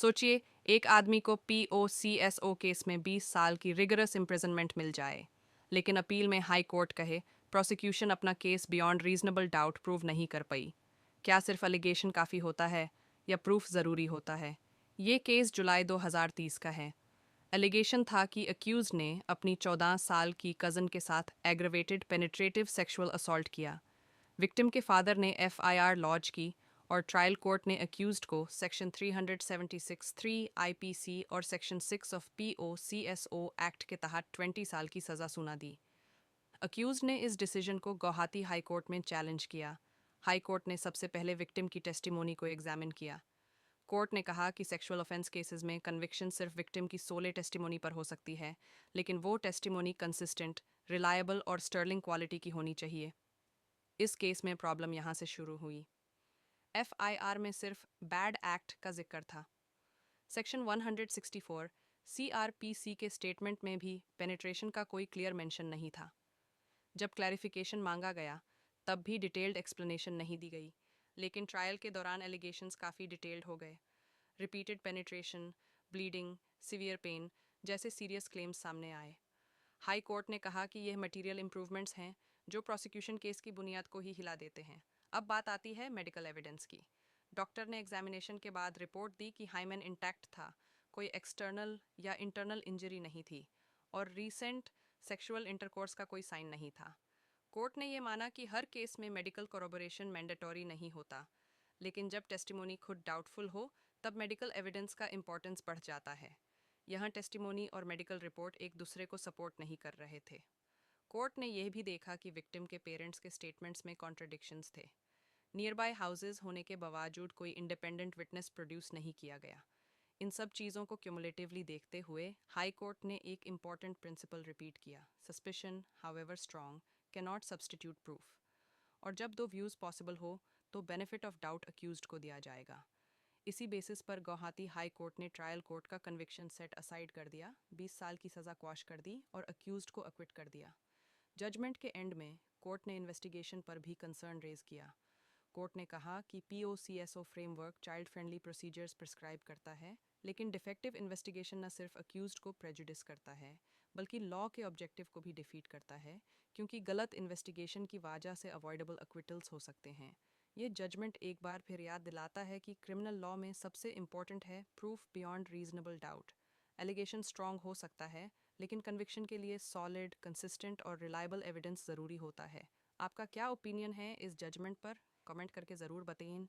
सोचिए, एक आदमी को POCSO केस में 20 साल की रिगरस इम्प्रिजनमेंट मिल जाए, लेकिन अपील में हाई कोर्ट कहे प्रोसिक्यूशन अपना case beyond reasonable doubt prove नहीं कर पाई। क्या सिर्फ एलिगेशन काफ़ी होता है या प्रूफ ज़रूरी होता है? ये केस जुलाई 2030 का है। एलिगेशन था कि अक्यूज ने अपनी 14 साल की कज़न के साथ एग्रवेटेड पेनिट्रेटिव सेक्सुअल असॉल्ट किया। विक्टिम के फादर ने FIR लॉन्च की और ट्रायल कोर्ट ने अक्यूज्ड को सेक्शन 376(3) IPC और सेक्शन 6 ऑफ POCSO एक्ट के तहत 20 साल की सज़ा सुना दी। अक्यूज्ड ने इस डिसीजन को गुवाहाटी हाई कोर्ट में चैलेंज किया। हाई कोर्ट ने सबसे पहले विक्टिम की टेस्टिमोनी को एग्जामिन किया। कोर्ट ने कहा कि सेक्सुअल ऑफेंस केसेस में कन्विक्शन सिर्फ विक्टिम की सोले टेस्टिमोनी पर हो सकती है, लेकिन वो टेस्टिमोनी कंसिस्टेंट, रिलायबल और स्टर्लिंग क्वालिटी की होनी चाहिए। इस केस में प्रॉब्लम यहाँ से शुरू हुई। FIR में सिर्फ बैड एक्ट का जिक्र था। सेक्शन 164 CRPC के स्टेटमेंट में भी पेनिट्रेशन का कोई क्लियर मेंशन नहीं था। जब क्लैरिफिकेशन मांगा गया, तब भी डिटेल्ड एक्सप्लेनेशन नहीं दी गई, लेकिन ट्रायल के दौरान एलिगेशंस काफ़ी डिटेल्ड हो गए। Repeated penetration, bleeding, severe pain जैसे सीरियस क्लेम्स सामने आए। हाई कोर्ट ने कहा कि यह मटेरियल इंप्रूवमेंट्स हैं जो प्रोसिक्यूशन केस की बुनियाद को ही हिला देते हैं। अब बात आती है मेडिकल एविडेंस की। डॉक्टर ने एग्जामिनेशन के बाद रिपोर्ट दी कि हाइमेन इंटैक्ट था, कोई एक्सटर्नल या इंटरनल इंजरी नहीं थी और रीसेंट सेक्सुअल इंटरकोर्स का कोई साइन नहीं था। कोर्ट ने यह माना कि हर केस में मेडिकल कोरोबोरेशन मैंडेटरी नहीं होता, लेकिन जब टेस्टिमोनी खुद डाउटफुल हो, तब मेडिकल एविडेंस का इंपॉर्टेंस बढ़ जाता है। यहाँ टेस्टिमोनी और मेडिकल रिपोर्ट एक दूसरे को सपोर्ट नहीं कर रहे थे। कोर्ट ने यह भी देखा कि विक्टिम के पेरेंट्स के स्टेटमेंट्स में कॉन्ट्रडिक्शंस थे। नियर बाय हाउसेज होने के बावजूद कोई इंडिपेंडेंट विटनेस प्रोड्यूस नहीं किया गया। इन सब चीज़ों को क्यूमुलेटिवली देखते हुए हाई कोर्ट ने एक इम्पॉर्टेंट प्रिंसिपल रिपीट किया: suspicion, however strong, can not substitute proof. और जब दो व्यूज़ पॉसिबल हो, तो बेनिफिट ऑफ डाउट अक्यूज्ड को दिया जाएगा। इसी बेसिस पर गुवाहाटी हाई कोर्ट ने ट्रायल कोर्ट का कन्विक्शन सेट असाइड कर दिया, 20 साल की सज़ा क्वाश कर दी और अक्यूज्ड को अक्विट कर दिया। जजमेंट के एंड में कोर्ट ने इन्वेस्टिगेशन पर भी कंसर्न रेज किया। कोर्ट ने कहा कि POCSO framework child friendly procedures prescribe करता है, लेकिन डिफेक्टिव इन्वेस्टिगेशन न सिर्फ अक्यूज्ड को प्रेजुडिस करता है, बल्कि लॉ के ऑब्जेक्टिव को भी डिफीट करता है, क्योंकि गलत इन्वेस्टिगेशन की वजह से अवॉइडेबल अक्विटल्स हो सकते हैं। ये जजमेंट एक बार फिर याद दिलाता है कि क्रिमिनल लॉ में सबसे इम्पोर्टेंट है proof beyond reasonable doubt. Allegation strong हो सकता है, लेकिन कन्विक्शन के लिए सॉलिड, कंसिस्टेंट और रिलायबल एविडेंस ज़रूरी होता है। आपका क्या ओपिनियन है इस जजमेंट पर? कमेंट करके ज़रूर बताइए।